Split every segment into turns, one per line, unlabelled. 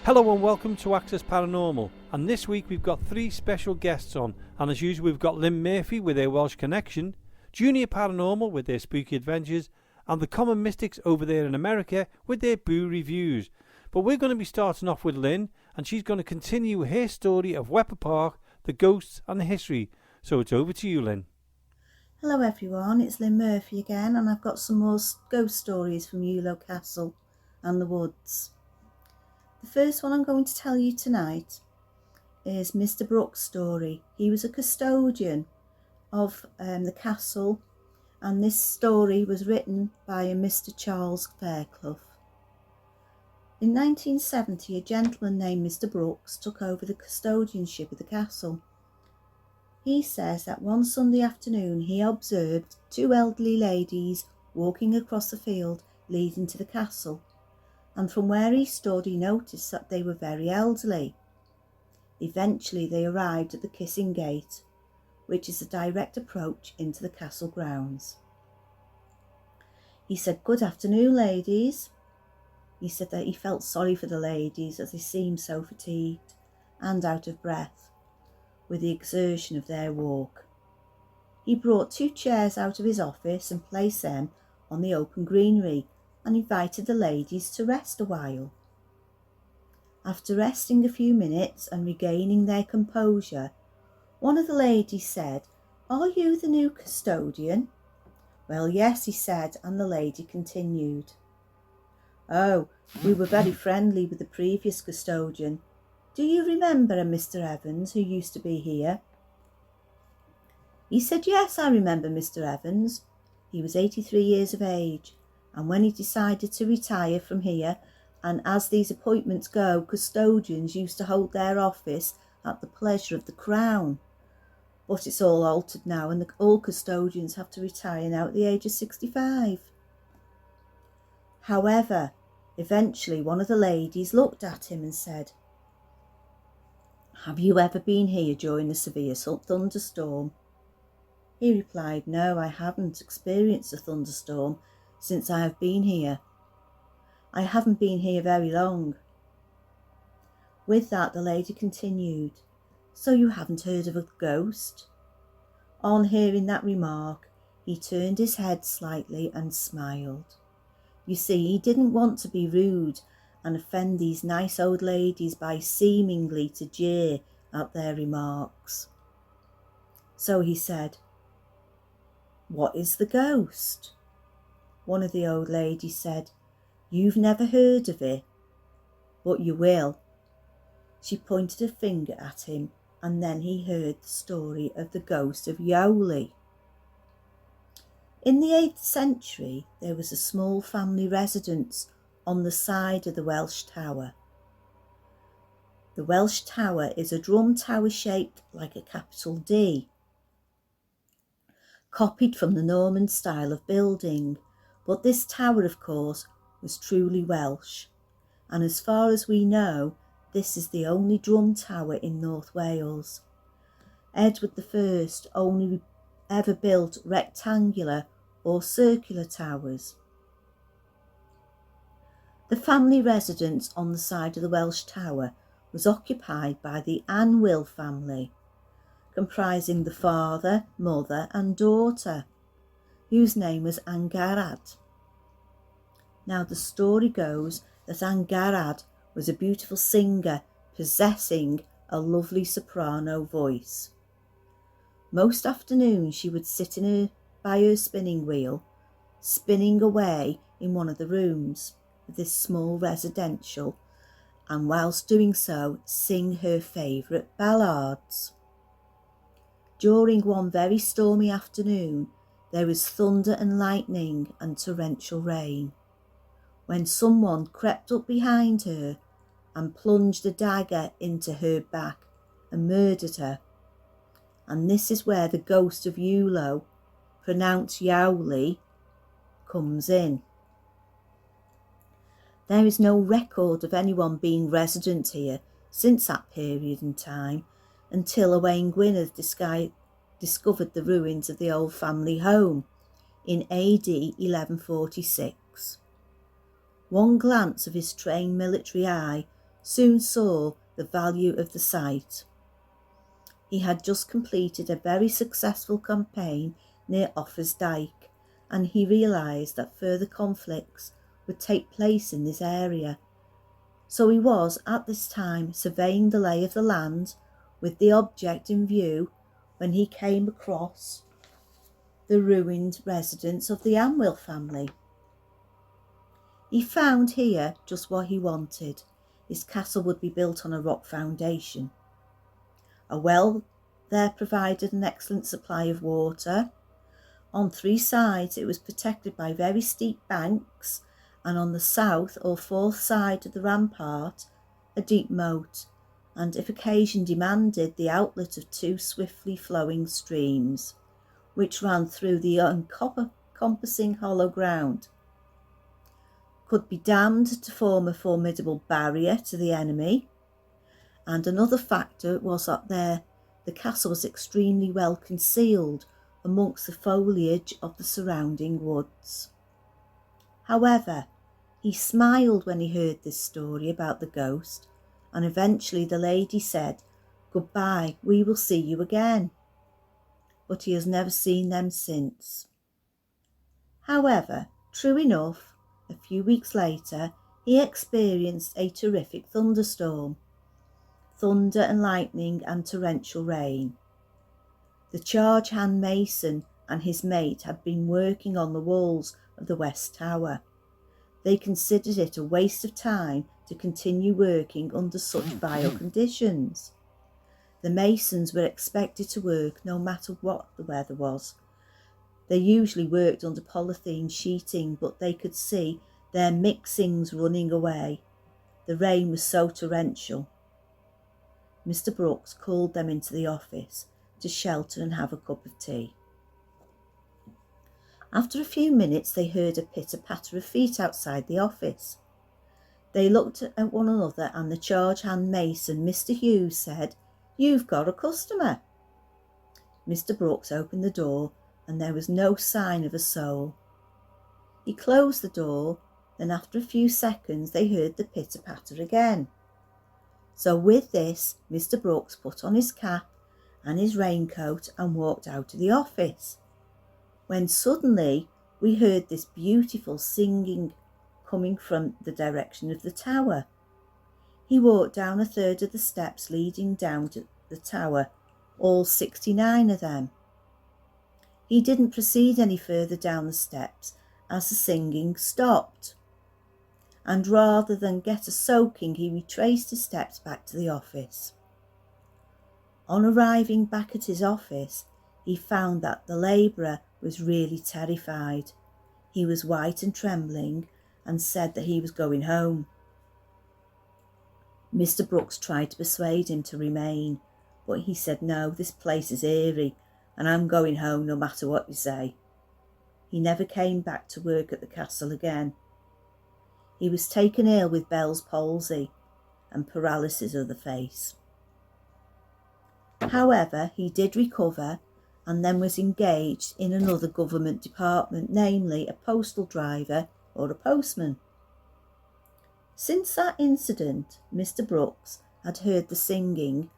Hello and welcome to Access Paranormal, and this week we've got three special guests on, and as usual we've got Lynn Murphy with their Welsh connection, Junior Paranormal with their spooky adventures, and the Common Mystics over there in America with their Boo reviews. But we're going to be starting off with Lynn, and she's going to continue her story of Wepre Park, the ghosts and the history. So it's over to you, Lynn.
Hello everyone, it's Lynn Murphy again, and I've got some more ghost stories from Ullo Castle and the woods. The first one I'm going to tell you tonight is Mr. Brooks' story. He was a custodian of the castle, and this story was written by a Mr. Charles Fairclough. In 1970, a gentleman named Mr. Brooks took over the custodianship of the castle. He says that one Sunday afternoon he observed two elderly ladies walking across the field leading to the castle, and from where he stood he noticed that they were very elderly. Eventually they arrived at the Kissing Gate, which is a direct approach into the castle grounds. He said, "Good afternoon, ladies." He said that he felt sorry for the ladies as they seemed so fatigued and out of breath with the exertion of their walk. He brought two chairs out of his office and placed them on the open greenery and invited the ladies to rest a while. After resting a few minutes and regaining their composure, one of the ladies said, "Are you the new custodian?" "Well, yes," he said, and the lady continued, "Oh, we were very friendly with the previous custodian. Do you remember a Mr. Evans who used to be here?" He said, "Yes, I remember Mr. Evans. He was 83 years of age, and when he decided to retire from here, and as these appointments go, custodians used to hold their office at the pleasure of the Crown. But it's all altered now, and all custodians have to retire now at the age of 65. However, eventually one of the ladies looked at him and said, "Have you ever been here during a severe thunderstorm?" He replied, "No, I haven't experienced a thunderstorm since I have been here. I haven't been here very long." With that, the lady continued, "So you haven't heard of a ghost?" On hearing that remark, he turned his head slightly and smiled. You see, he didn't want to be rude and offend these nice old ladies by seemingly to jeer at their remarks. So he said, "What is the ghost?" One of the old ladies said, "You've never heard of it, but you will." She pointed a finger at him, and then he heard the story of the ghost of Yowley. In the 8th century, there was a small family residence on the side of the Welsh Tower. The Welsh Tower is a drum tower shaped like a capital D, copied from the Norman style of building, but this tower, of course, was truly Welsh, and as far as we know, this is the only drum tower in North Wales. Edward I only ever built rectangular or circular towers. The family residence on the side of the Welsh Tower was occupied by the Anwyl family, comprising the father, mother and daughter, whose name was Angarad. Now the story goes that Angarad was a beautiful singer possessing a lovely soprano voice. Most afternoons she would sit by her spinning wheel, spinning away in one of the rooms of this small residential, and whilst doing so sing her favourite ballads. During one very stormy afternoon there was thunder and lightning and torrential rain, when someone crept up behind her and plunged a dagger into her back and murdered her. And this is where the ghost of Ullo, pronounced Yowley, comes in. There is no record of anyone being resident here since that period in time, until Owain Gwynedd discovered the ruins of the old family home in AD 1146. One glance of his trained military eye soon saw the value of the site. He had just completed a very successful campaign near Offers Dyke, and he realised that further conflicts would take place in this area. So he was at this time surveying the lay of the land with the object in view when he came across the ruined residence of the Amwell family. He found here just what he wanted. His castle would be built on a rock foundation. A well there provided an excellent supply of water. On 3 sides it was protected by very steep banks, and on the south or 4th side of the rampart a deep moat, and if occasion demanded, the outlet of 2 swiftly flowing streams, which ran through the encompassing hollow ground, could be dammed to form a formidable barrier to the enemy. And another factor was that the castle was extremely well concealed amongst the foliage of the surrounding woods. However, he smiled when he heard this story about the ghost, and eventually the lady said, "Goodbye, we will see you again." But he has never seen them since. However, true enough, a few weeks later, he experienced a terrific thunderstorm, thunder and lightning and torrential rain. The charge hand mason and his mate had been working on the walls of the West Tower. They considered it a waste of time to continue working under such vile conditions. The masons were expected to work no matter what the weather was. They usually worked under polythene sheeting, but they could see their mixings running away. The rain was so torrential. Mr. Brooks called them into the office to shelter and have a cup of tea. After a few minutes they heard a pitter-patter of feet outside the office. They looked at one another, and the charge hand mason, Mr. Hughes, said, "You've got a customer." Mr. Brooks opened the door, and there was no sign of a soul. He closed the door, then after a few seconds they heard the pitter-patter again. So with this, Mr. Brooks put on his cap and his raincoat and walked out of the office, when suddenly we heard this beautiful singing coming from the direction of the tower. He walked down a third of the steps leading down to the tower, all 69 of them. He didn't proceed any further down the steps as the singing stopped, and rather than get a soaking, he retraced his steps back to the office. On arriving back at his office, he found that the labourer was really terrified. He was white and trembling and said that he was going home. Mr. Brooks tried to persuade him to remain, but he said, "No, this place is eerie and I'm going home no matter what you say." He never came back to work at the castle again. He was taken ill with Bell's palsy and paralysis of the face. However, he did recover and then was engaged in another government department, namely a postal driver or a postman. Since that incident, Mr. Brooks had heard the singing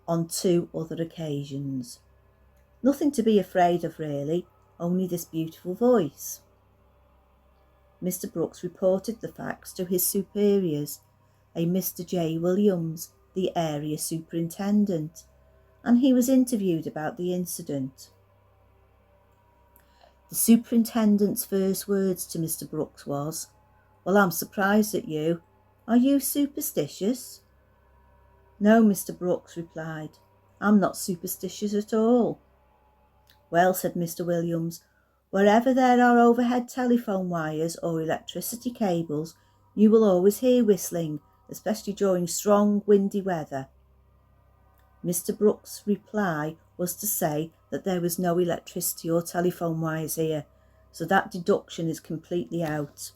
on 2 other occasions. Nothing to be afraid of really, only this beautiful voice. Mr. Brooks reported the facts to his superiors, a Mr. J. Williams, the area superintendent, and he was interviewed about the incident. The superintendent's first words to Mr. Brooks was, "Well, I'm surprised at you. Are you superstitious?" "No," Mr. Brooks replied, "I'm not superstitious at all." "Well," said Mr. Williams, "wherever there are overhead telephone wires or electricity cables, you will always hear whistling, especially during strong, windy weather." Mr. Brooks' reply was to say that there was no electricity or telephone wires here, so that deduction is completely out.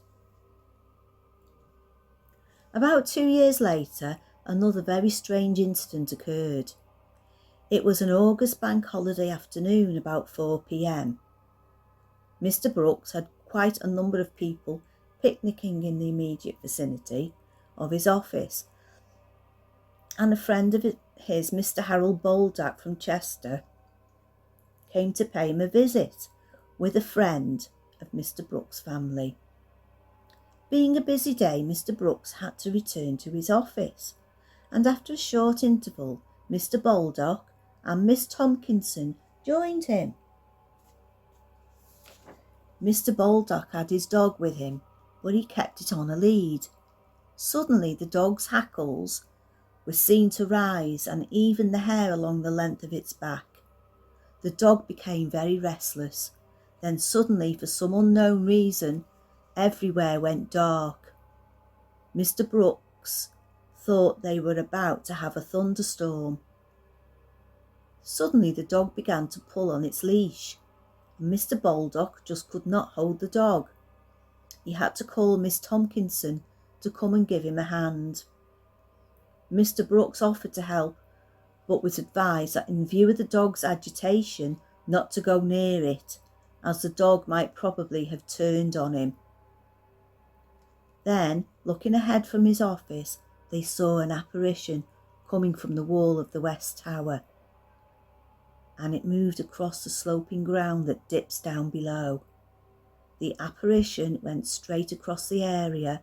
About 2 years later, another very strange incident occurred. It was an August bank holiday afternoon, about 4 p.m. Mr. Brooks had quite a number of people picnicking in the immediate vicinity of his office, and a friend of his, Mr. Harold Baldock from Chester, came to pay him a visit with a friend of Mr. Brooks' family. Being a busy day, Mr. Brooks had to return to his office, and after a short interval, Mr. Baldock and Miss Tompkinson joined him. Mr. Baldock had his dog with him, but he kept it on a lead. Suddenly the dog's hackles were seen to rise, and even the hair along the length of its back. The dog became very restless. Then suddenly, for some unknown reason, everywhere went dark. Mr. Brooks thought they were about to have a thunderstorm. Suddenly the dog began to pull on its leash, and Mr. Baldock just could not hold the dog. He had to call Miss Tompkinson to come and give him a hand. Mr. Brooks offered to help, but was advised that in view of the dog's agitation not to go near it, as the dog might probably have turned on him. Then, looking ahead from his office, they saw an apparition coming from the wall of the West Tower, and it moved across the sloping ground that dips down below. The apparition went straight across the area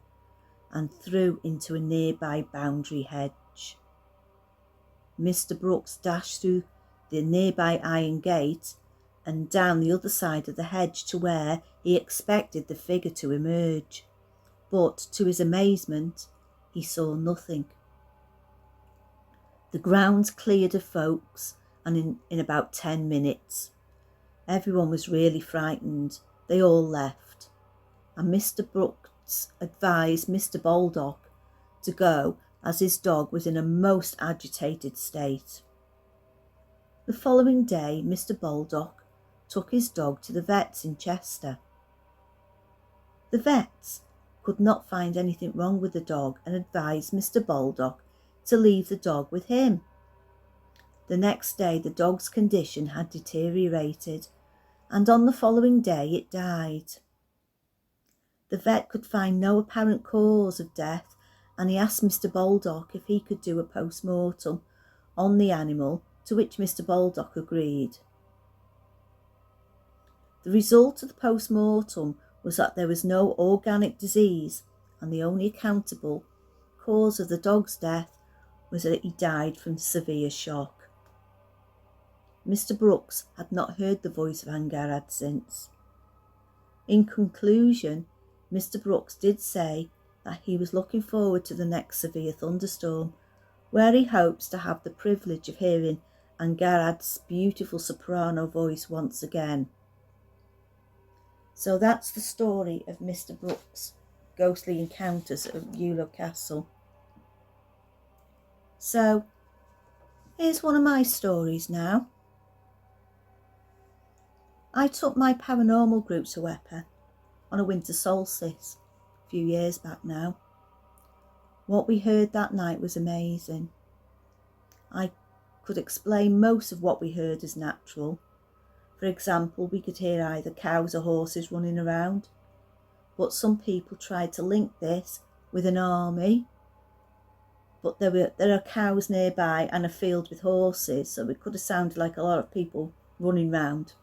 and through into a nearby boundary hedge. Mr. Brooks dashed through the nearby iron gate and down the other side of the hedge to where he expected the figure to emerge, but to his amazement, he saw nothing. The grounds cleared of folks, and in about 10 minutes, everyone was really frightened. They all left, and Mr. Brooks advised Mr. Baldock to go, as his dog was in a most agitated state. The following day, Mr. Baldock took his dog to the vets in Chester. The vets could not find anything wrong with the dog and advised Mr. Baldock to leave the dog with him. The next day the dog's condition had deteriorated, and on the following day it died. The vet could find no apparent cause of death, and he asked Mr. Baldock if he could do a post-mortem on the animal, to which Mr. Baldock agreed. The result of the post-mortem was that there was no organic disease, and the only accountable cause of the dog's death was that he died from severe shock. Mr. Brooks had not heard the voice of Angharad since. In conclusion, Mr. Brooks did say that he was looking forward to the next severe thunderstorm, where he hopes to have the privilege of hearing Angharad's beautiful soprano voice once again. So that's the story of Mr. Brooks' ghostly encounters at Beulah Castle. So, here's one of my stories now. I took my paranormal group to Wepre on a winter solstice a few years back now. What we heard that night was amazing. I could explain most of what we heard as natural. For example, we could hear either cows or horses running around, but some people tried to link this with an army. But there are cows nearby and a field with horses, so it could have sounded like a lot of people running round.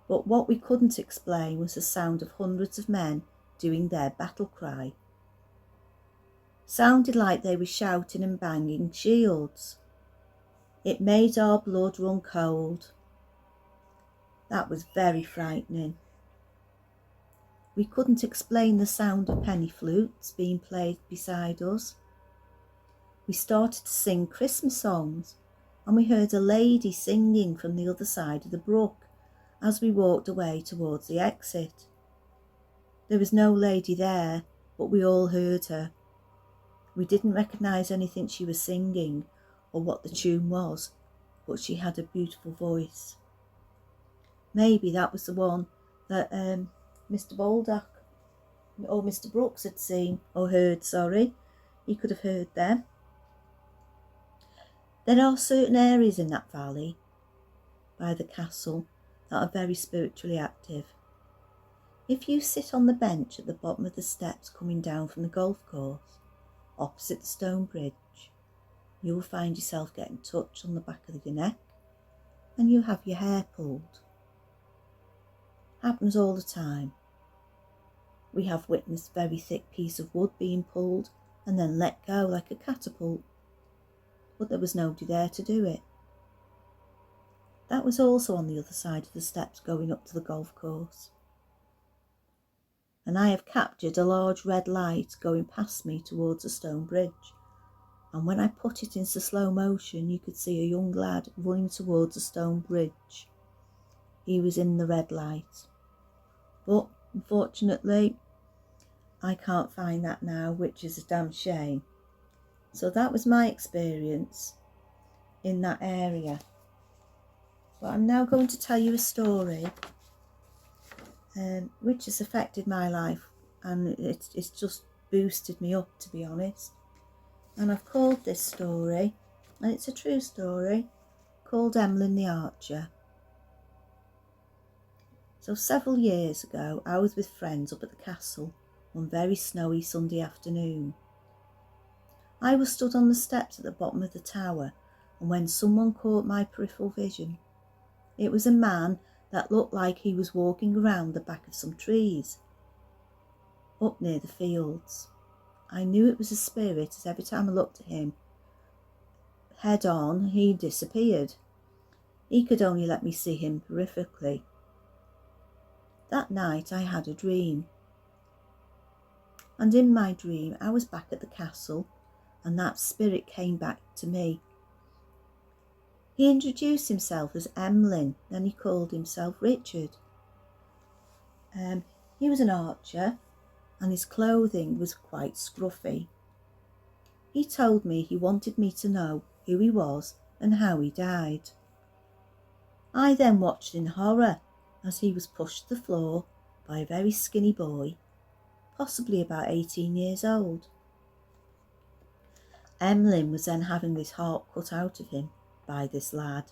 But what we couldn't explain was the sound of hundreds of men doing their battle cry. Sounded like they were shouting and banging shields. It made our blood run cold. That was very frightening. We couldn't explain the sound of penny flutes being played beside us. We started to sing Christmas songs, and we heard a lady singing from the other side of the brook as we walked away towards the exit. There was no lady there, but we all heard her. We didn't recognise anything she was singing or what the tune was, but she had a beautiful voice. Maybe that was the one that Mr. Baldock or Mr. Brooks had seen or heard, He could have heard them. There are certain areas in that valley by the castle that are very spiritually active. If you sit on the bench at the bottom of the steps coming down from the golf course, opposite the stone bridge, you will find yourself getting touched on the back of your neck and you have your hair pulled. Happens all the time. We have witnessed a very thick piece of wood being pulled and then let go like a catapult, but there was nobody there to do it. That was also on the other side of the steps going up to the golf course. And I have captured a large red light going past me towards a stone bridge, and when I put it into slow motion you could see a young lad running towards a stone bridge. He was in the red light, but unfortunately I can't find that now, which is a damn shame. So that was my experience in that area. But I'm now going to tell you a story which has affected my life, and it's just boosted me up, to be honest. And I've called this story, and it's a true story, called Emlyn the Archer. So several years ago I was with friends up at the castle one very snowy Sunday afternoon. I was stood on the steps at the bottom of the tower, and when someone caught my peripheral vision, it was a man that looked like he was walking around the back of some trees up near the fields. I knew it was a spirit, as every time I looked at him head on, he disappeared. He could only let me see him peripherally. That night I had a dream, and in my dream I was back at the castle, and that spirit came back to me. He introduced himself as Emlyn, then he called himself Richard. He was an archer, and his clothing was quite scruffy. He told me he wanted me to know who he was and how he died. I then watched in horror as he was pushed to the floor by a very skinny boy, possibly about 18 years old. Emlyn was then having his heart cut out of him by this lad.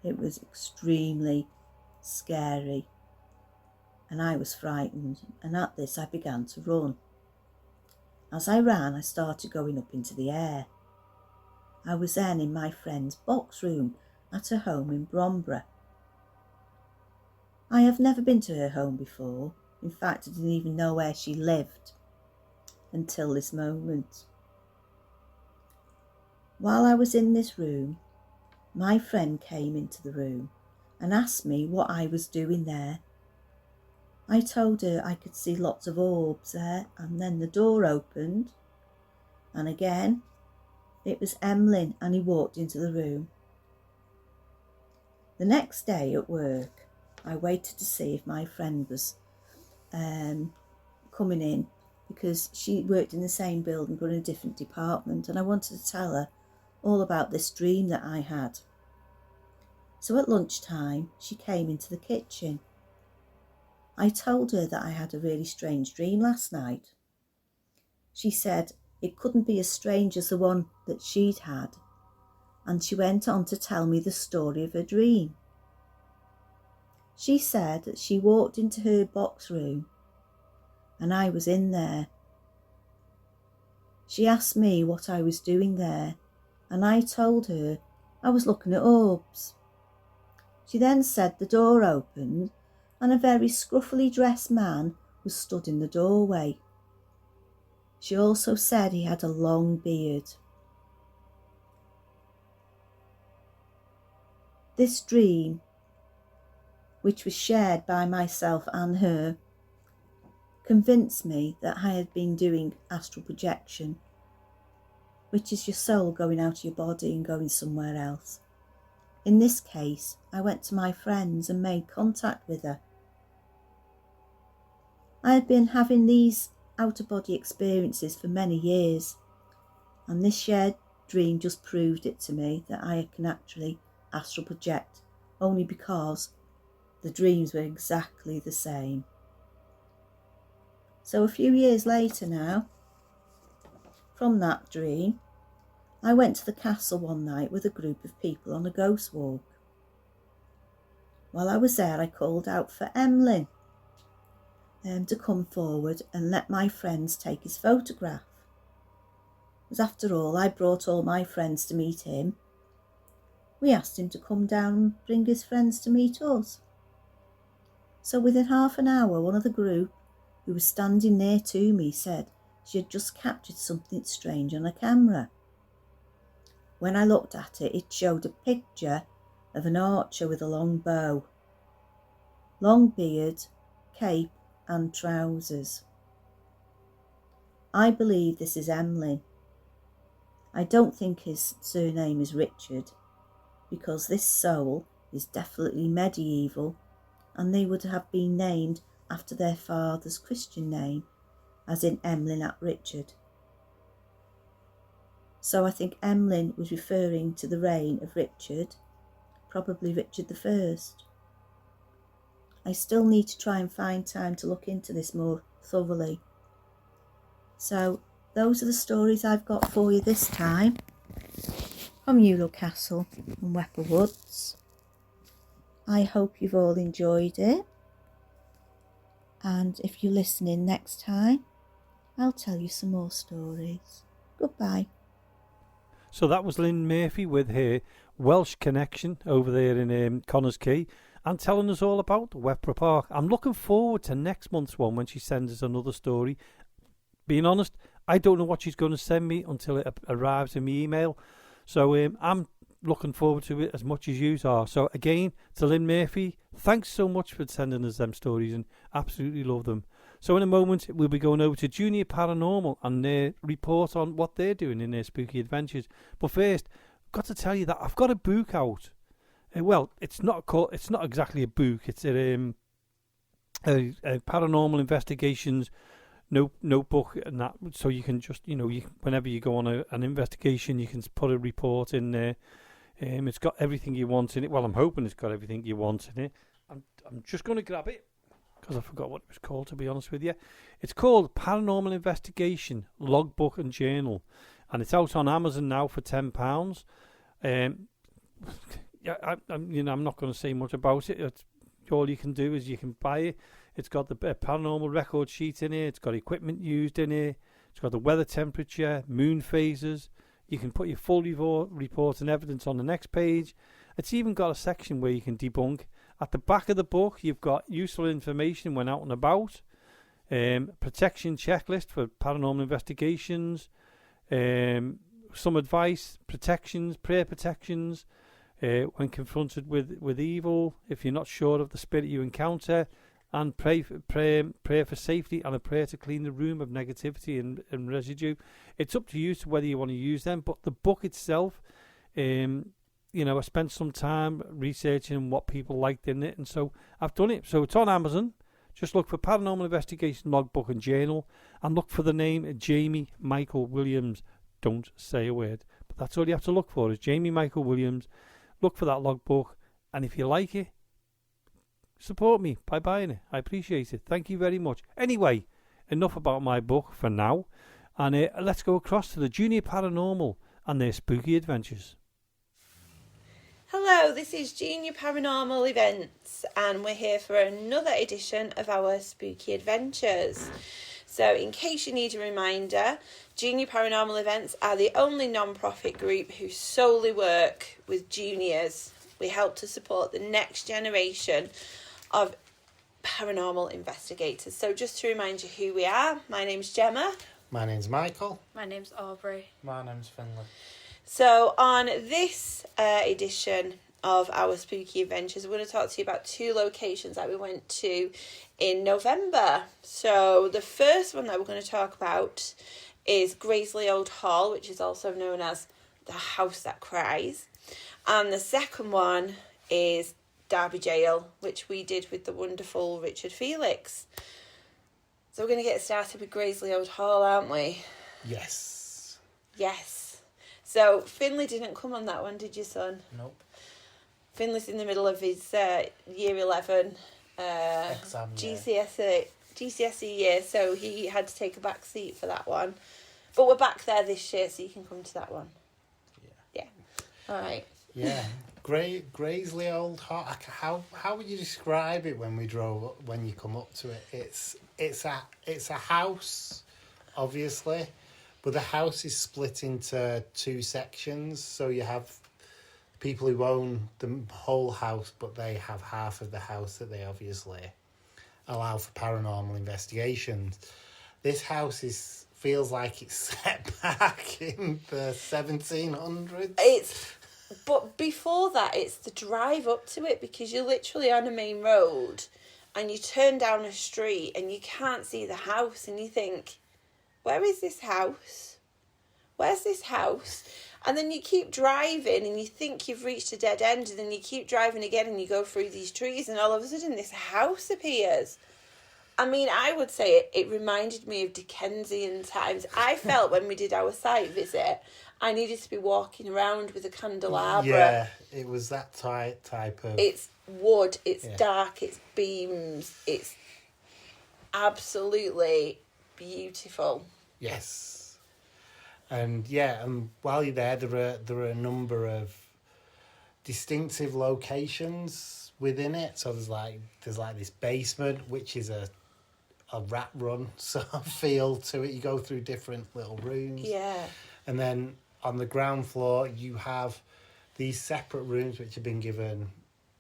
It was extremely scary, and I was frightened, and at this I began to run. As I ran, I started going up into the air. I was then in my friend's box room at her home in Bromborough. I have never been to her home before. In fact, I didn't even know where she lived until this moment. While I was in this room, my friend came into the room and asked me what I was doing there. I told her I could see lots of orbs there, and then the door opened, and again it was Emlyn, and he walked into the room. The next day at work, I waited to see if my friend was coming in, because she worked in the same building but in a different department, and I wanted to tell her all about this dream that I had. So at lunchtime she came into the kitchen. I told her that I had a really strange dream last night. She said it couldn't be as strange as the one that she'd had, and she went on to tell me the story of her dream. She said that she walked into her box room and I was in there. She asked me what I was doing there, and I told her I was looking at orbs. She then said the door opened and a very scruffily dressed man was stood in the doorway. She also said he had a long beard. This dream, which was shared by myself and her, convinced me that I had been doing astral projection, which is your soul going out of your body and going somewhere else. In this case, I went to my friends and made contact with her. I had been having these out-of-body experiences for many years, and this shared dream just proved it to me that I can actually astral project, only because the dreams were exactly the same. So a few years later now, from that dream, I went to the castle one night with a group of people on a ghost walk. While I was there, I called out for Emlyn to come forward and let my friends take his photograph. as after all, I brought all my friends to meet him. We asked him to come down and bring his friends to meet us. So within half an hour, one of the group, who was standing near to me, said she had just captured something strange on a camera. When I looked at it, it showed a picture of an archer with a long bow, long beard, cape and trousers. I believe this is Emlyn. I don't think his surname is Richard, because this soul is definitely medieval, and they would have been named after their father's Christian name, as in Emlyn ap Richard. So I think Emlyn was referring to the reign of Richard, probably Richard I. I still need to try and find time to look into this more thoroughly. So those are the stories I've got for you this time from Ewell Castle and Wepre Woods. I hope you've all enjoyed it, and if you're listening next time, I'll tell you some more stories. Goodbye.
So that was Lynn Murphy with her Welsh connection over there in Connors Quay, and telling us all about Wepre Park. I'm looking forward to next month's one when she sends us another story. Being honest, I don't know what she's going to send me until it arrives in my email. So I'm looking forward to it as much as you are. So again, to Lynn Murphy, thanks so much for sending us them stories, and absolutely love them. So in a moment, we'll be going over to Junior Paranormal and their report on what they're doing in their spooky adventures. But first, I've got to tell you that I've got a book out. Well, it's not exactly a book. It's a paranormal investigations notebook, and that, so you can just, whenever you go on an investigation, you can put a report in there. It's got everything you want in it. Well, I'm hoping it's got everything you want in it. I'm just going to grab it, because I forgot what it was called, to be honest with you. It's called Paranormal Investigation Logbook and Journal, and it's out on Amazon now for £10. I'm not going to say much about it. All you can do is you can buy it. It's got the paranormal record sheet in here. It's got equipment used in here. It's got the weather, temperature, moon phases. You can put your full report and evidence on the next page. It's even got a section where you can debunk. At the back of the book, you've got useful information when out and about, protection checklist for paranormal investigations, some advice, protections, prayer protections, when confronted with evil, if you're not sure of the spirit you encounter, and pray for safety, and a prayer to clean the room of negativity and residue. It's up to you to whether you want to use them, but the book itself, I spent some time researching what people liked in it, and so I've done it. So it's on Amazon. Just look for Paranormal Investigation Logbook and Journal, and look for the name Jamie Michael Williams. Don't say a word, but that's all you have to look for, is Jamie Michael Williams. Look for that logbook, and if you like it, support me by buying it. I appreciate it. Thank you very much. Anyway, enough about my book for now, and let's go across to the Junior Paranormal and their spooky adventures.
Hello, this is Junior Paranormal Events, and we're here for another edition of our spooky adventures. So in case you need a reminder, Junior Paranormal Events are the only non-profit group who solely work with juniors. We help to support the next generation of paranormal investigators. So just to remind you who we are, my name's Gemma.
My name's Michael.
My name's Aubrey.
My name's Finley.
So on this edition of our spooky adventures, we're going to talk to you about two locations that we went to in November. So the first one that we're going to talk about is Gresley Old Hall, which is also known as the House That Cries. And the second one is Derby Gaol, which we did with the wonderful Richard Felix. So we're going to get started with Gresley Old Hall, aren't we?
Yes.
Yes. So Finley didn't come on that one, did you, son?
Nope.
Finley's in the middle of his year 11
Exam year.
GCSE year, so he had to take a back seat for that one. But we're back there this year, so you can come to that one. Yeah. All right.
Yeah. Gresley Old Hall. How would you describe it when you come up to it? It's a house, obviously, But the house is split into 2 sections, so you have people who own the whole house, but they have half of the house that they obviously allow for paranormal investigations. This house feels like it's set back in the 1700s.
But before that, it's the drive up to it, because you're literally on a main road and you turn down a street and you can't see the house, and you think, where is this house? Where's this house? And then you keep driving and you think you've reached a dead end, and then you keep driving again and you go through these trees, and all of a sudden this house appears. I mean, I would say it reminded me of Dickensian times. I felt when we did our site visit, I needed to be walking around with a candelabra.
Yeah, it was that type of...
It's wood, it's dark, it's beams, it's absolutely beautiful.
Yes. And while you're there are a number of distinctive locations within it. So there's like this basement, which is a rat run sort of feel to it. You go through different little rooms.
Yeah.
And then on the ground floor you have these separate rooms which have been given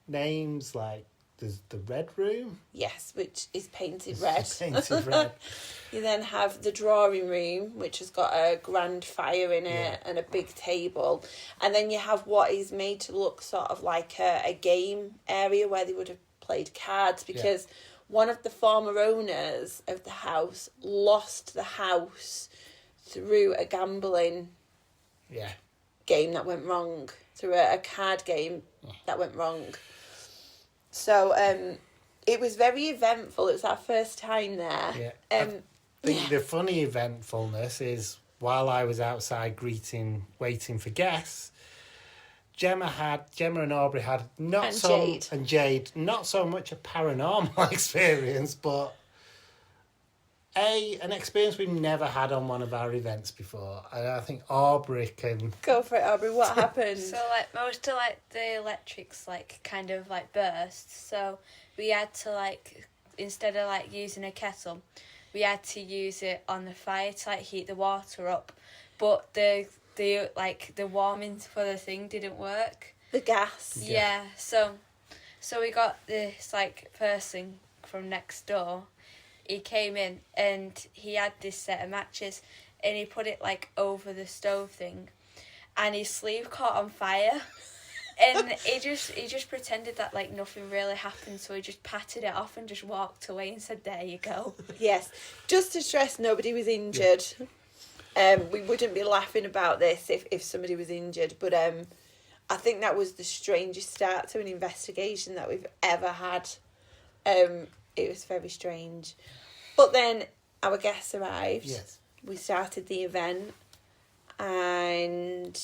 names, like there's the red room.
Yes, which is painted red.
Painted red.
You then have the drawing room, which has got a grand fire in it and a big table. And then you have what is made to look sort of like a game area where they would have played cards, because one of the former owners of the house lost the house through a gambling game that went wrong, through a card game that went wrong. So it was very eventful. It was our first time there.
I think the funny eventfulness is, while I was outside waiting for guests, Gemma and Aubrey had and Jade, not so much a paranormal experience, but an experience we've never had on one of our events before. And I think Aubrey can...
Go for it, Aubrey. What happened?
So, most of, the electrics, kind of, burst. So, we had to, instead of, using a kettle, we had to use it on the fire to, heat the water up. But the warming for the thing didn't work.
The gas.
Yeah. So we got this, person from next door. He came in and he had this set of matches, and he put it over the stove thing, and his sleeve caught on fire, and he just pretended that nothing really happened, so he just patted it off and just walked away and said, "There you go."
Yes, just to stress, nobody was injured. We wouldn't be laughing about this if somebody was injured, but I think that was the strangest start to an investigation that we've ever had. It was very strange. But then our guests arrived.
Yes.
We started the event. And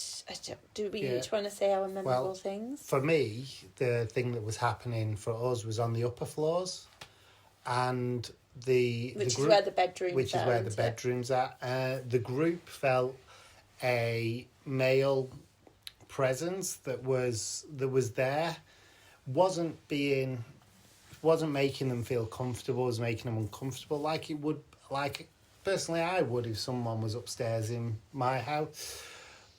do we each want to say our memorable things?
For me, the thing that was happening for us was on the upper floors. And
Which is where the bedrooms
are. The group felt a male presence that was there. Wasn't making them feel comfortable, was making them uncomfortable, personally I would if someone was upstairs in my house.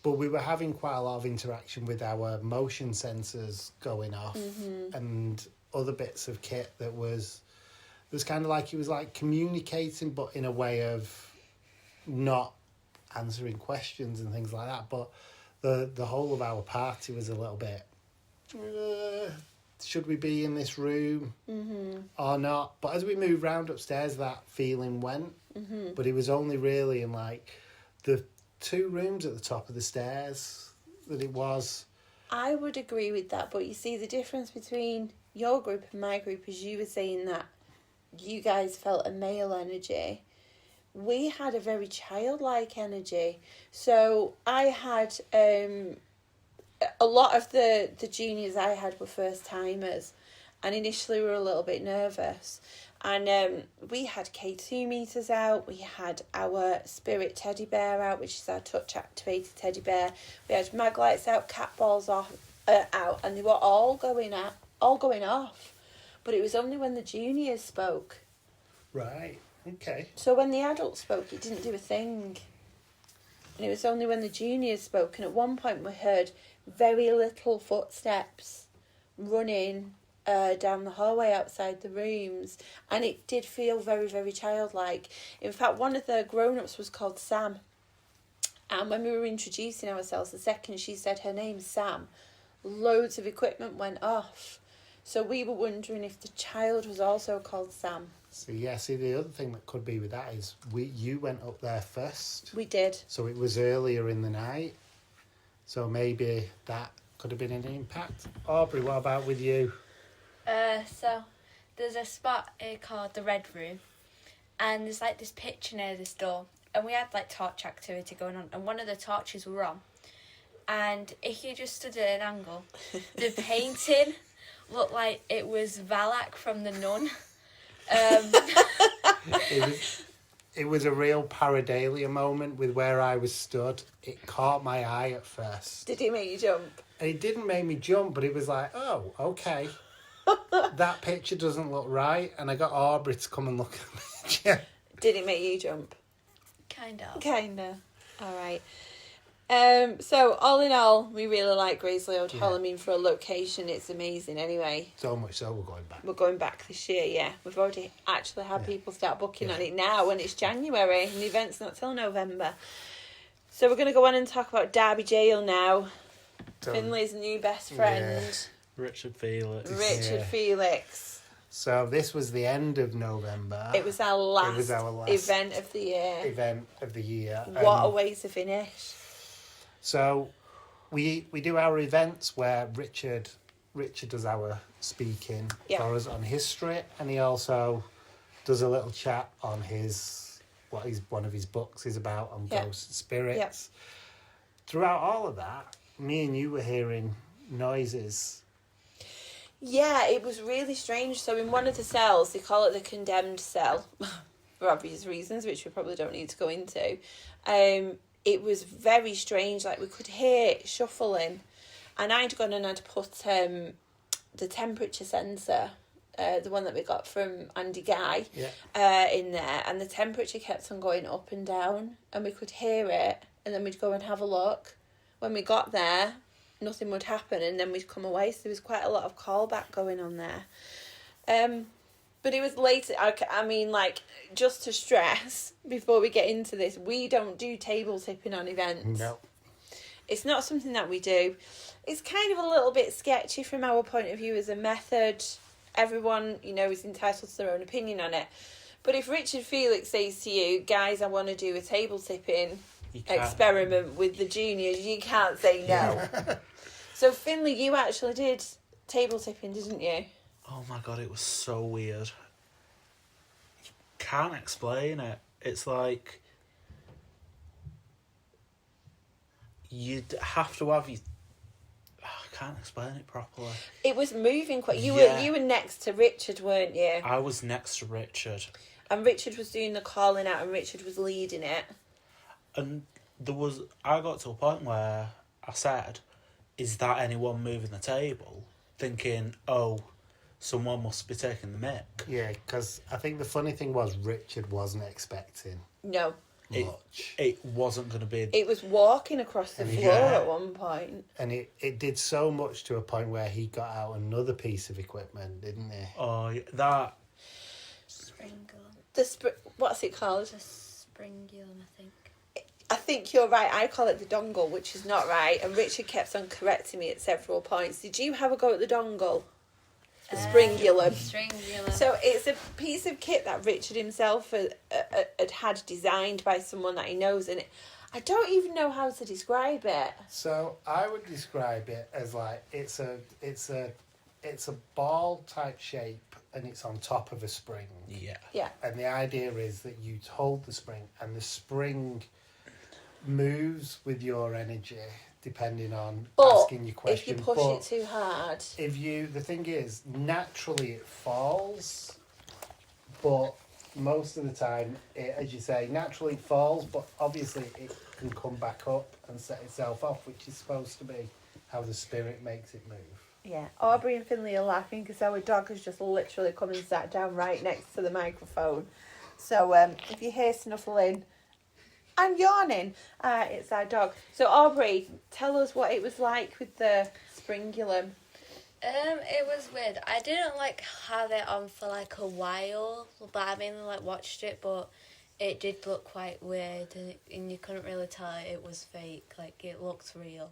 But we were having quite a lot of interaction with our motion sensors going off, and other bits of kit that was kind of it was communicating, but in a way of not answering questions and things like that. But the whole of our party was a little bit... should we be in this room or not? But as we moved round upstairs, that feeling went. But it was only really in the 2 rooms at the top of the stairs that it was.
I would agree with that, but you see the difference between your group and my group is you were saying that you guys felt a male energy. We had a very childlike energy. So I had... a lot of the juniors I had were first timers, and initially we were a little bit nervous. And we had K2 meters out, we had our spirit teddy bear out, which is our touch activated teddy bear. We had mag lights out, cat balls out, and they were all going off. But it was only when the juniors spoke.
Right. Okay.
So when the adults spoke, it didn't do a thing. And it was only when the juniors spoke, and at one point we heard very little footsteps running down the hallway outside the rooms, and it did feel very, very childlike. In fact, one of the grown-ups was called Sam, and when we were introducing ourselves, the second she said her name, Sam, loads of equipment went off. So we were wondering if the child was also called Sam.
So the other thing that could be with that is you went up there first.
We did.
So it was earlier in the night. So maybe that could have been an impact. Aubrey, what about with you?
So there's a spot called the Red Room, and there's like this picture near this door, and we had like torch activity going on, and one of the torches were on, and if you just stood at an angle, the painting looked like it was Valak from The Nun.
It was a real pareidolia moment with where I was stood. It caught my eye at first.
Did it make you jump?
It didn't make me jump, but it was like, oh, okay. That picture doesn't look right. And I got Aubrey to come and look at the picture.
Did it make you jump?
Kinda.
All right. So all in all, we really like Gresley Old Hall. I mean, for a location, it's amazing anyway.
So much so we're going back.
We're going back this year, yeah. We've already actually had people start booking on it now, and it's January, and the event's not till November. So we're going to go on and talk about Derby Jail now. Finley's new best friend.
Yeah.
Richard Felix.
Felix.
So this was the end of November.
It was our last, event of the year. What a way to finish.
So we do our events where Richard does our speaking for us on history, and he also does a little chat on one of his books is about on ghosts and spirits.
Yep.
Throughout all of that, me and you were hearing noises.
Yeah, it was really strange. So in one of the cells, they call it the condemned cell, for obvious reasons, which we probably don't need to go into. It was very strange. Like, we could hear it shuffling, and I'd gone and I'd put the temperature sensor, the one that we got from Andy Guy, in there, and the temperature kept on going up and down, and we could hear it, and then we'd go and have a look. When we got there, nothing would happen, and then we'd come away. So there was quite a lot of callback going on there. But it was later. I mean, like, just to stress before we get into this, we don't do table tipping on events.
No.
It's not something that we do. It's kind of a little bit sketchy from our point of view as a method. Everyone, is entitled to their own opinion on it. But if Richard Felix says to you, guys, I want to do a table tipping experiment with the juniors, you can't say no. So Finley, you actually did table tipping, didn't you?
Oh my god, it was so weird. You can't explain it. It's like you'd have to have I can't explain it properly.
It was moving quite. You were next to Richard, weren't you?
I was next to Richard.
And Richard was doing the calling out, and Richard was leading it.
And I got to a point where I said, is that anyone moving the table? Thinking, oh, someone must be taking the mick.
Yeah, because I think the funny thing was Richard wasn't expecting
No.
much.
It wasn't going to be...
It was walking across the floor at one point.
And it did so much to a point where he got out another piece of equipment, didn't he?
Oh, that...
Springulum.
What's it called?
A springulum, I think.
I think you're right. I call it the dongle, which is not right. And Richard kept on correcting me at several points. Did you have a go at the dongle? The springulum.
Springulum.
So it's a piece of kit that Richard himself had designed by someone that he knows, and I don't even know how to describe it.
So I would describe it as like it's a ball type shape, and it's on top of a spring.
Yeah.
Yeah.
And the idea is that you hold the spring, and the spring moves with your energy depending on asking your question.
If you push it too hard.
The thing is, naturally it falls, but most of the time, as you say, naturally it falls, but obviously it can come back up and set itself off, which is supposed to be how the spirit makes it move.
Yeah, Aubrey and Finley are laughing because our dog has just literally come and sat down right next to the microphone. So if you hear snuffling, I'm yawning. It's our dog. So Aubrey, tell us what it was like with the Springulum.
It was weird. I didn't have it on for a while, but I mainly watched it, but it did look quite weird, and you couldn't really tell it was fake. It looked real.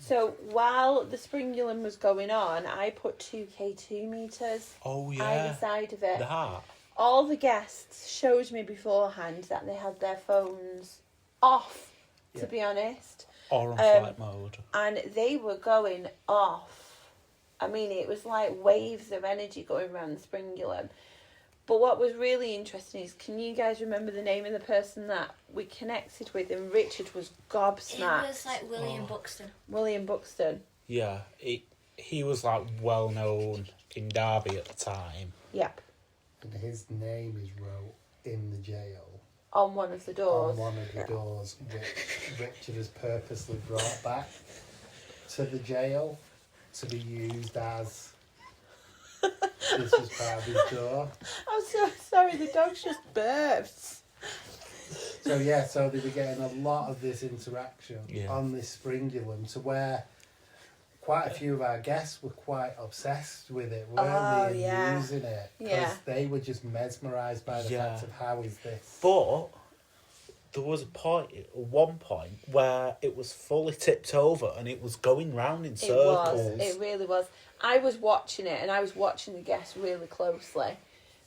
So while the Springulum was going on, I put 2K2 meters either side of it.
That.
All the guests showed me beforehand that they had their phones off, to be honest.
Or on flight mode.
And they were going off. I mean, it was like waves of energy going around the Springulum. But what was really interesting is, can you guys remember the name of the person that we connected with? And Richard was gobsmacked.
It was William Buxton.
William Buxton.
Yeah, he was well known in Derby at the time.
Yep.
And his name is wrote in the jail.
On one of the doors.
On one of the doors, which Richard has purposely brought back to the jail to be used as... This was part of his door.
I'm so sorry, the dog's just burped.
So they were getting a lot of this interaction on this Springulum, to where quite a few of our guests were quite obsessed with it, weren't they, and using it, because they were just mesmerised by the fact of how is this.
But there was one point where it was fully tipped over and it was going round in circles.
It really was. I was watching it, and I was watching the guests really closely,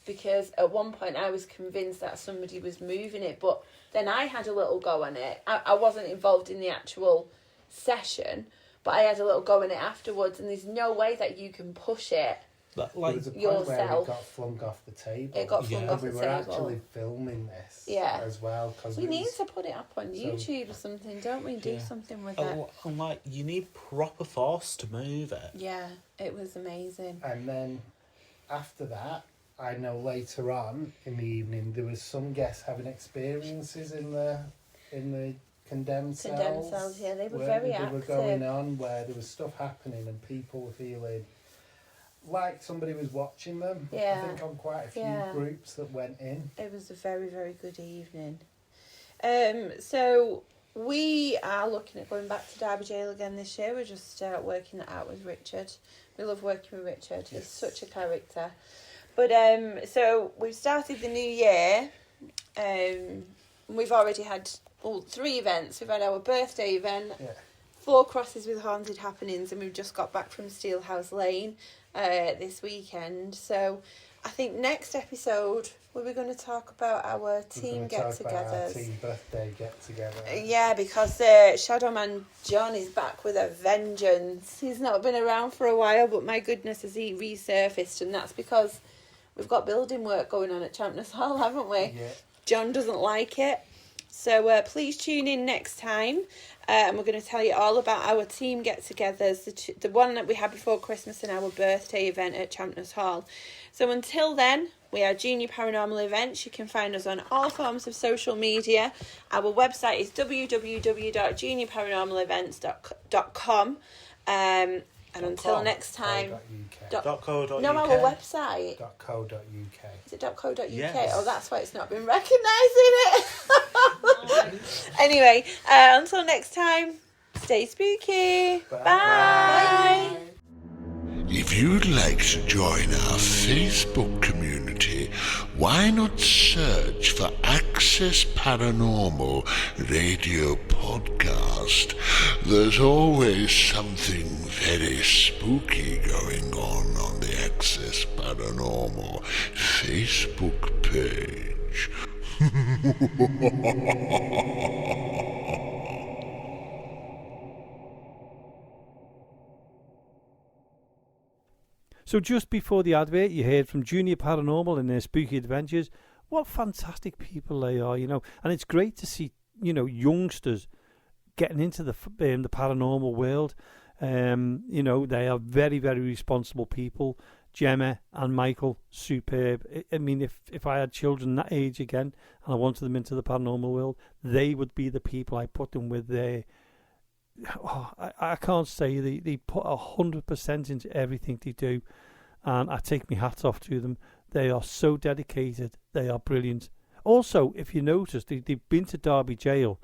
because at one point I was convinced that somebody was moving it, but then I had a little go on it. I wasn't involved in the actual session, but I had a little go on it afterwards, and there's no way that you can push it
There was a point
yourself.
where it got flung off the table.
It got flung off the
We were
table.
actually filming this as well. Cause
we need to put it up on YouTube or something, don't we? Do something with it.
And you need proper force to move it.
Yeah, it was amazing.
And then after that, I know later on in the evening, there was some guests having experiences in the condemned cells.
Condemned cells, yeah, they were very active.
They were going on where there was stuff happening and people were feeling like somebody was watching them.
Yeah.
I think on quite a few groups that went in.
It was a very, very good evening. So we are looking at going back to Derby Jail again this year. We're just working that out with Richard. We love working with Richard. He's such a character. But so we've started the new year. We've already had 3 events. We've had our birthday event, 4 crosses with haunted happenings, and we've just got back from Steelhouse Lane this weekend. So I think next episode we're going to talk about our team get-togethers.
Team birthday get-together.
Yeah, because Shadow Man John is back with a vengeance. He's not been around for a while, but my goodness, has he resurfaced, and that's because we've got building work going on at Champness Hall, haven't we?
Yeah.
John doesn't like it. So please tune in next time, and we're going to tell you all about our team get-togethers, the one that we had before Christmas and our birthday event at Champness Hall. So until then, we are Junior Paranormal Events. You can find us on all forms of social media. Our website is www.juniorparanormalevents.com. And until next time...
.co.uk.
No, our website.
.co.uk.
Is it .co.uk?
Yes.
Oh, that's why it's not been recognising it. Anyway, until next time, stay spooky. Bye.
If you'd like to join our Facebook community, why not search for Access Paranormal Radio Podcast? There's always something very spooky going on the Access Paranormal Facebook page.
So just before the advert, you heard from Junior Paranormal and their spooky adventures. What fantastic people they are, and it's great to see, youngsters getting into the paranormal world. They are very, very responsible people. Gemma and Michael, superb. I mean, if I had children that age again and I wanted them into the paranormal world, they would be the people I put them with. I can't say they put 100% into everything they do, and I take my hats off to them. They are so dedicated. They are brilliant. Also, if you noticed, they've been to Derby Jail,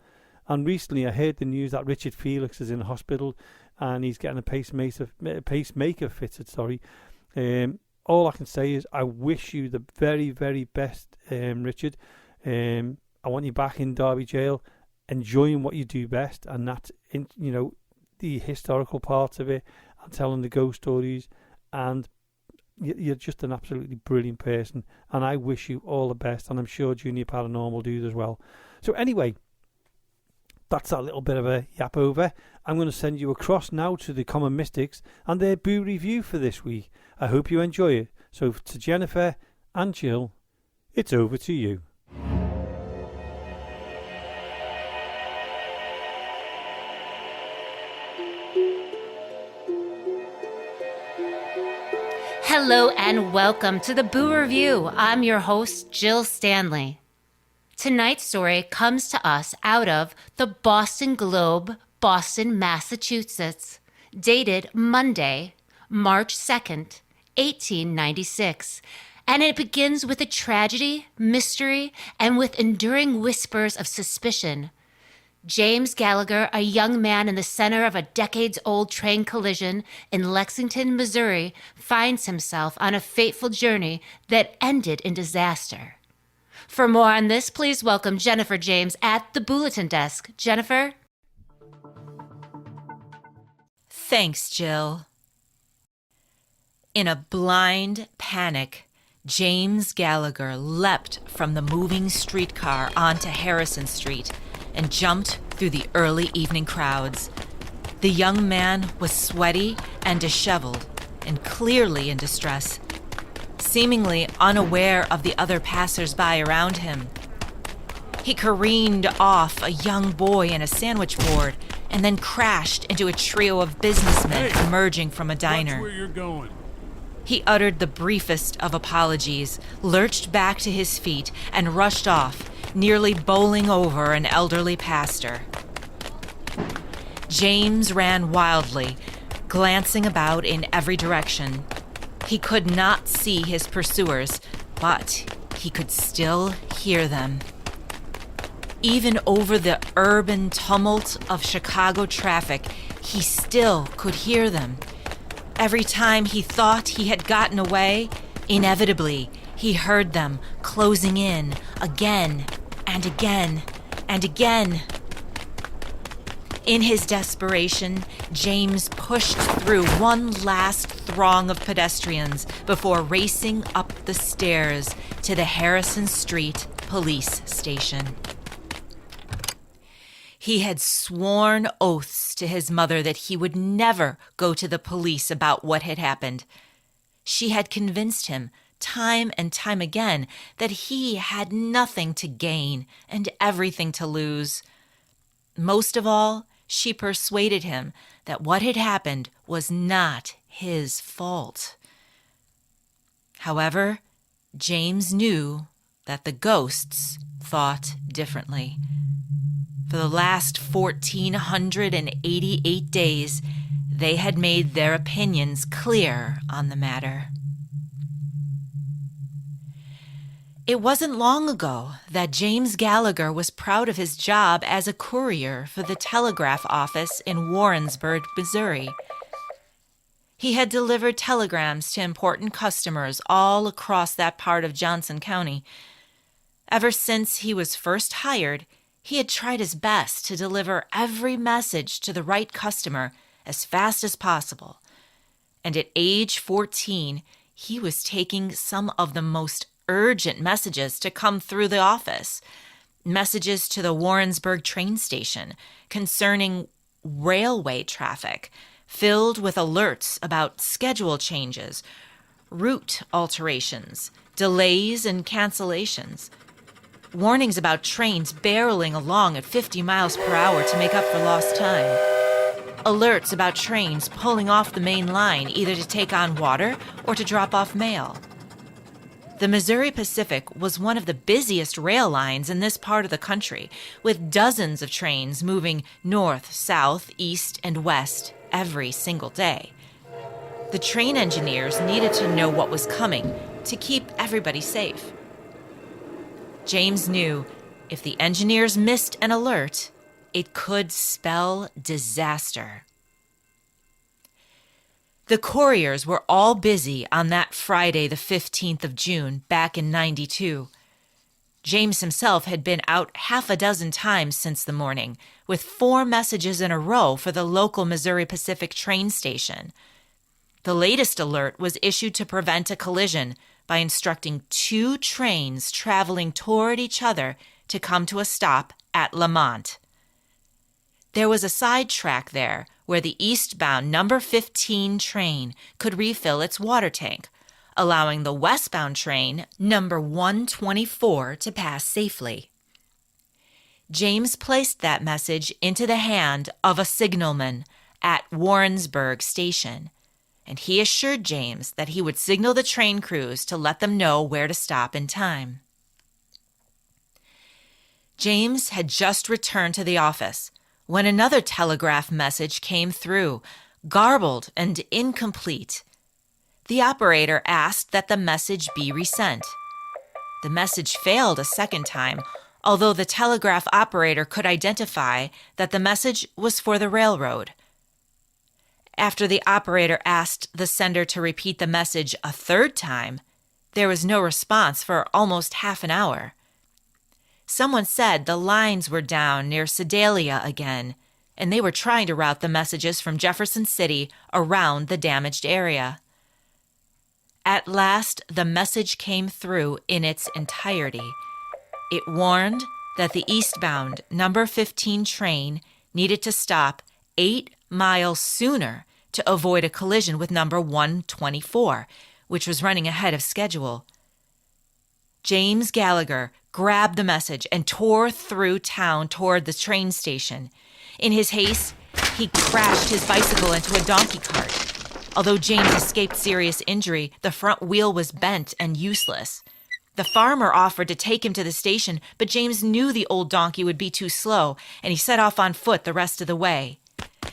and recently I heard the news that Richard Felix is in hospital and he's getting a pacemaker fitted. All I can say is I wish you the very, very best, Richard. I want you back in Derby Jail, enjoying what you do best, and that's the historical parts of it and telling the ghost stories. And you're just an absolutely brilliant person, and I wish you all the best, and I'm sure Junior Paranormal do as well. So anyway, that's a little bit of a yap over. I'm going to send you across now to the Common Mystics and their Boo review for this week. I hope you enjoy it. So to Jennifer and Jill, it's over to you.
Hello and welcome to the Boo Review. I'm your host, Jill Stanley. Tonight's story comes to us out of the Boston Globe, Boston, Massachusetts, dated Monday, March 2nd, 1896. And it begins with a tragedy, mystery, and with enduring whispers of suspicion. James Gallagher, a young man in the center of a decades-old train collision in Lexington, Missouri, finds himself on a fateful journey that ended in disaster. For more on this, please welcome Jennifer James at the Bulletin Desk. Jennifer?
Thanks, Jill. In a blind panic, James Gallagher leapt from the moving streetcar onto Harrison Street and jumped through the early evening crowds. The young man was sweaty and disheveled and clearly in distress, seemingly unaware of the other passers-by around him. He careened off a young boy in a sandwich board and then crashed into a trio of businessmen emerging from a diner.
Watch where you're going.
He uttered the briefest of apologies, lurched back to his feet, and rushed off, nearly bowling over an elderly pastor. James ran wildly, glancing about in every direction. He could not see his pursuers, but he could still hear them. Even over the urban tumult of Chicago traffic, he still could hear them. Every time he thought he had gotten away, inevitably, he heard them closing in again and again and again. In his desperation, James pushed through one last throng of pedestrians before racing up the stairs to the Harrison Street police station. He had sworn oaths to his mother that he would never go to the police about what had happened. She had convinced him time and time again that he had nothing to gain and everything to lose. Most of all, she persuaded him that what had happened was not his fault. However, James knew that the ghosts thought differently. For the last 1,488 days, they had made their opinions clear on the matter. It wasn't long ago that James Gallagher was proud of his job as a courier for the telegraph office in Warrensburg, Missouri. He had delivered telegrams to important customers all across that part of Johnson County. Ever since he was first hired, he had tried his best to deliver every message to the right customer as fast as possible. And at age 14, he was taking some of the most urgent messages to come through the office. Messages to the Warrensburg train station concerning railway traffic, filled with alerts about schedule changes, route alterations, delays and cancellations. Warnings about trains barreling along at 50 miles per hour to make up for lost time. Alerts about trains pulling off the main line either to take on water or to drop off mail. The Missouri Pacific was one of the busiest rail lines in this part of the country, with dozens of trains moving north, south, east, and west every single day. The train engineers needed to know what was coming to keep everybody safe. James knew if the engineers missed an alert, it could spell disaster. The couriers were all busy on that Friday, the 15th of June, back in '92. James himself had been out half a dozen times since the morning, with 4 messages in a row for the local Missouri Pacific train station. The latest alert was issued to prevent a collision by instructing 2 trains traveling toward each other to come to a stop at Lamont. There was a side track there where the eastbound number 15 train could refill its water tank, allowing the westbound train, number 124, to pass safely. James placed that message into the hand of a signalman at Warrensburg Station, and he assured James that he would signal the train crews to let them know where to stop in time. James had just returned to the office when another telegraph message came through, garbled and incomplete. The operator asked that the message be resent. The message failed a second time, although the telegraph operator could identify that the message was for the railroad. After the operator asked the sender to repeat the message a third time, there was no response for almost half an hour. Someone said the lines were down near Sedalia again, and they were trying to route the messages from Jefferson City around the damaged area. At last, the message came through in its entirety. It warned that the eastbound number 15 train needed to stop 8 miles sooner to avoid a collision with number 124, which was running ahead of schedule. James Gallagher grabbed the message and tore through town toward the train station. In his haste, he crashed his bicycle into a donkey cart. Although James escaped serious injury, the front wheel was bent and useless. The farmer offered to take him to the station, but James knew the old donkey would be too slow, and he set off on foot the rest of the way.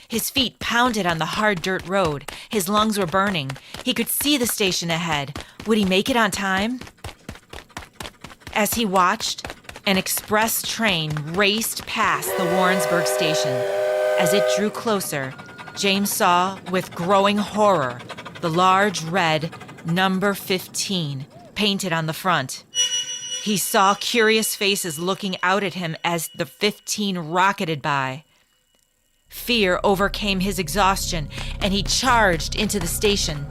His feet pounded on the hard dirt road. His lungs were burning. He could see the station ahead. Would he make it on time? As he watched, an express train raced past the Warrensburg station. As it drew closer, James saw with growing horror the large red number 15 painted on the front. He saw curious faces looking out at him as the 15 rocketed by. Fear overcame his exhaustion, and he charged into the station.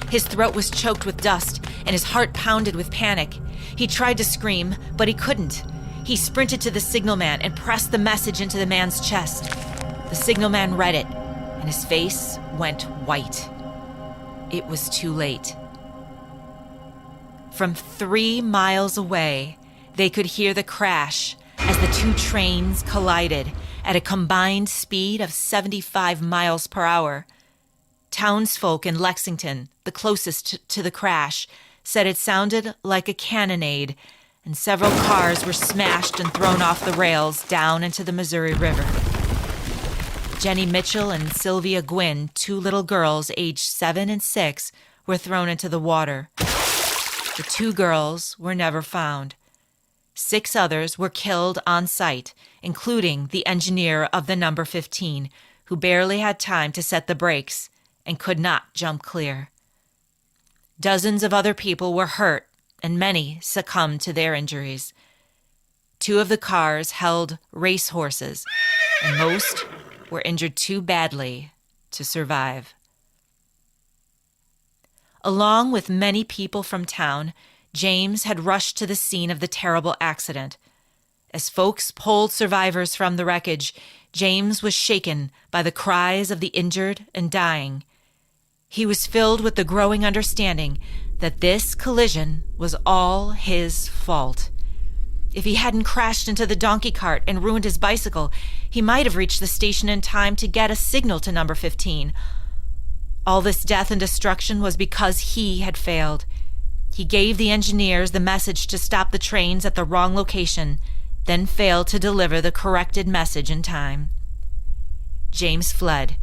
His throat was choked with dust, and his heart pounded with panic. He tried to scream, but he couldn't. He sprinted to the signalman and pressed the message into the man's chest. The signalman read it, and his face went white. It was too late. From 3 miles away, they could hear the crash as the 2 trains collided at a combined speed of 75 miles per hour. Townsfolk in Lexington, the closest to the crash, said it sounded like a cannonade, and several cars were smashed and thrown off the rails down into the Missouri River. Jenny Mitchell and Sylvia Gwynn, 2 little girls aged 7 and 6, were thrown into the water. The 2 girls were never found. 6 others were killed on site, including the engineer of the number 15, who barely had time to set the brakes and could not jump clear. Dozens of other people were hurt, and many succumbed to their injuries. 2 of the cars held racehorses, and most were injured too badly to survive. Along with many people from town, James had rushed to the scene of the terrible accident. As folks pulled survivors from the wreckage, James was shaken by the cries of the injured and dying. He was filled with the growing understanding that this collision was all his fault. If he hadn't crashed into the donkey cart and ruined his bicycle, he might have reached the station in time to get a signal to number 15. All this death and destruction was because he had failed. He gave the engineers the message to stop the trains at the wrong location, then failed to deliver the corrected message in time. James fled.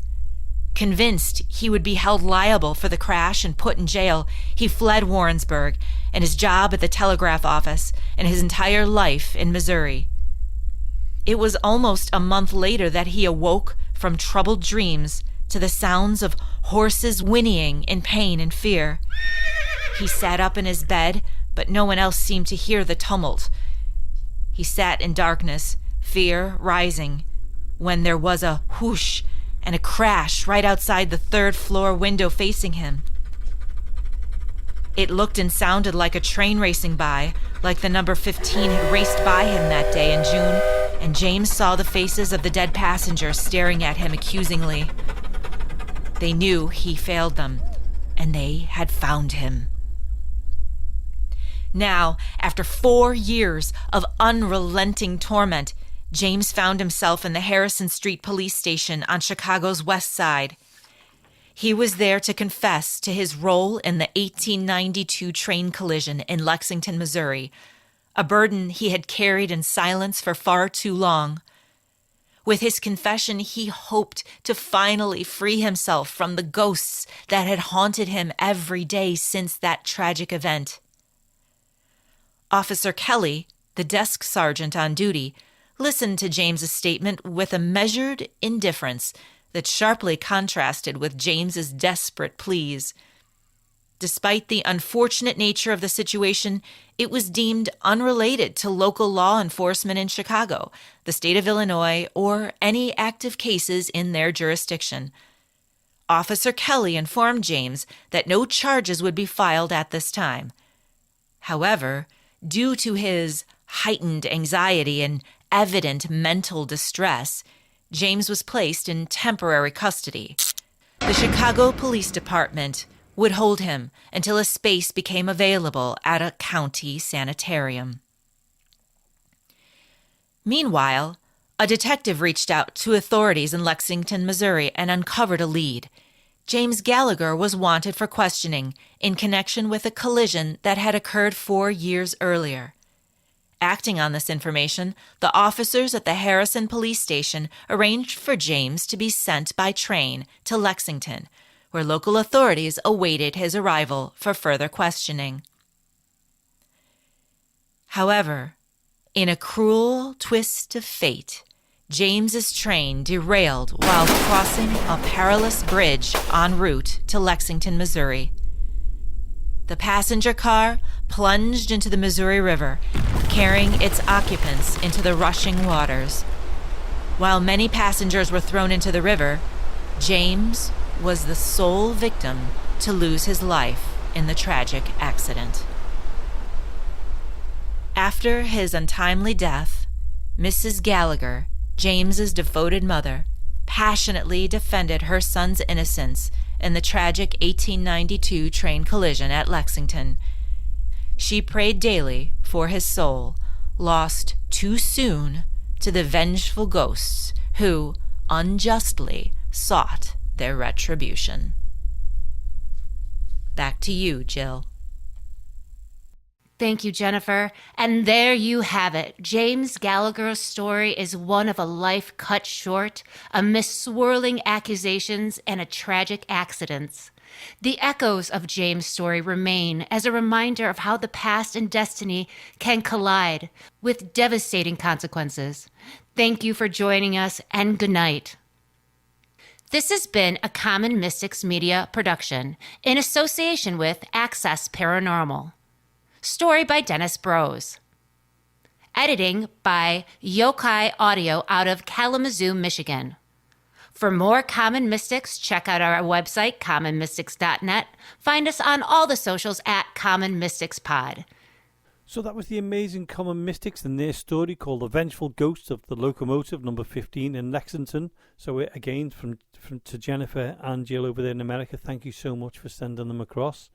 Convinced he would be held liable for the crash and put in jail, he fled Warrensburg and his job at the telegraph office and his entire life in Missouri. It was almost a month later that he awoke from troubled dreams to the sounds of horses whinnying in pain and fear. He sat up in his bed, but no one else seemed to hear the tumult. He sat in darkness, fear rising, when there was a whoosh and a crash right outside the third-floor window facing him. It looked and sounded like a train racing by, like the number 15 had raced by him that day in June, and James saw the faces of the dead passengers staring at him accusingly. They knew he failed them, and they had found him. Now, after 4 years of unrelenting torment, James found himself in the Harrison Street police station on Chicago's west side. He was there to confess to his role in the 1892 train collision in Lexington, Missouri, a burden he had carried in silence for far too long. With his confession, he hoped to finally free himself from the ghosts that had haunted him every day since that tragic event. Officer Kelly, the desk sergeant on duty, listened to James's statement with a measured indifference that sharply contrasted with James's desperate pleas. Despite the unfortunate nature of the situation, it was deemed unrelated to local law enforcement in Chicago, the state of Illinois, or any active cases in their jurisdiction. Officer Kelly informed James that no charges would be filed at this time. However, due to his heightened anxiety and evident mental distress, James was placed in temporary custody. The Chicago Police Department would hold him until a space became available at a county sanitarium. Meanwhile, a detective reached out to authorities in Lexington, Missouri, and uncovered a lead. James Gallagher was wanted for questioning in connection with a collision that had occurred 4 years earlier. Acting on this information, the officers at the Harrison Police Station arranged for James to be sent by train to Lexington, where local authorities awaited his arrival for further questioning. However, in a cruel twist of fate, James's train derailed while crossing a perilous bridge en route to Lexington, Missouri. The passenger car plunged into the Missouri River, carrying its occupants into the rushing waters. While many passengers were thrown into the river, James was the sole victim to lose his life in the tragic accident. After his untimely death, Mrs. Gallagher, James's devoted mother, passionately defended her son's innocence in the tragic 1892 train collision at Lexington. She prayed daily for his soul, lost too soon to the vengeful ghosts who unjustly sought their retribution. Back to you, Jill.
Thank you, Jennifer. And there you have it. James Gallagher's story is one of a life cut short amidst swirling accusations and a tragic accidents. The echoes of James' story remain as a reminder of how the past and destiny can collide with devastating consequences. Thank you for joining us, and good night. This has been a Common Mystics Media production in association with Access Paranormal. Story by Dennis Brose. Editing by Yokai Audio out of Kalamazoo, Michigan. For more Common Mystics, check out our website, commonmystics.net. Find us on all the socials at Common Mystics Pod.
So that was the amazing Common Mystics and their story called The Vengeful Ghosts of the Locomotive, number 15 in Lexington. So again, from to Jennifer and Jill over there in America, thank you so much for sending them across.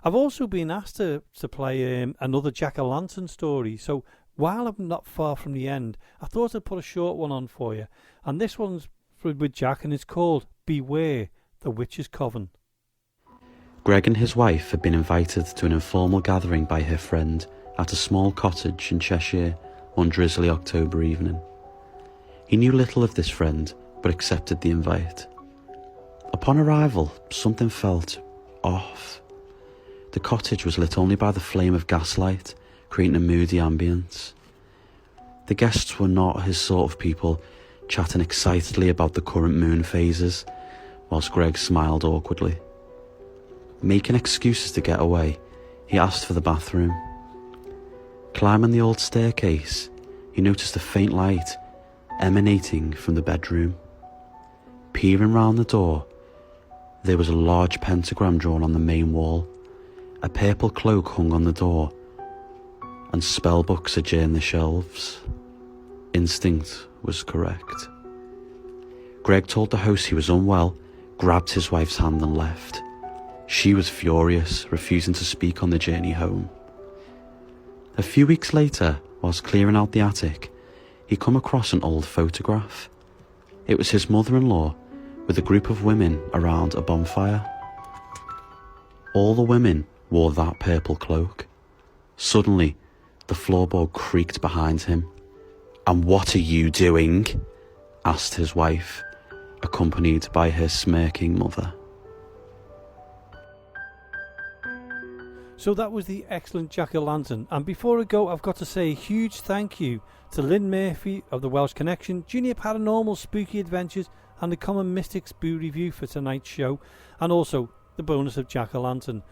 I've also been asked to play another Jack-o'-lantern story. So while I'm not far from the end, I thought I'd put a short one on for you. And this one's with Jack, and it's called Beware the Witch's Coven.
Greg and his wife had been invited to an informal gathering by her friend at a small cottage in Cheshire one drizzly October evening. He knew little of this friend, but accepted the invite. Upon arrival, something felt off. The cottage was lit only by the flame of gaslight, creating a moody ambience. The guests were not his sort of people, chatting excitedly about the current moon phases, whilst Greg smiled awkwardly. Making excuses to get away, he asked for the bathroom. Climbing the old staircase, he noticed a faint light emanating from the bedroom. Peering round the door, there was a large pentagram drawn on the main wall. A purple cloak hung on the door, and spellbooks adjoined the shelves. Instinct was correct. Greg told the host he was unwell, grabbed his wife's hand and left. She was furious, refusing to speak on the journey home. A few weeks later, whilst clearing out the attic, he come across an old photograph. It was his mother-in-law with a group of women around a bonfire. All the women wore that purple cloak. Suddenly, the floorboard creaked behind him. "And what are you doing?" asked his wife, accompanied by her smirking mother.
So that was the excellent Jack-o'-lantern, and before I go, I've got to say a huge thank you to Lynn Murphy of the Welsh Connection, Junior Paranormal Spooky Adventures, and the Common Mystics Boo Review for tonight's show, and also the bonus of Jack-o'-lantern.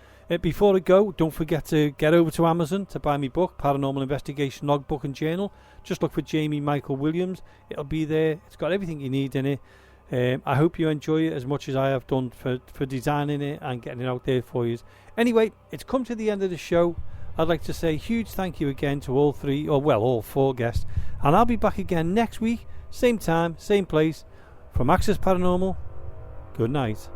Before I go, don't forget to get over to Amazon to buy my book, Paranormal Investigation Logbook and Journal. Just look for Jamie Michael Williams. It'll be there. It's got everything you need in it. I hope you enjoy it as much as I have done for designing it and getting it out there for you. Anyway, it's come to the end of the show. I'd like to say a huge thank you again to all four guests. And I'll be back again next week, same time, same place. From Access Paranormal, good night.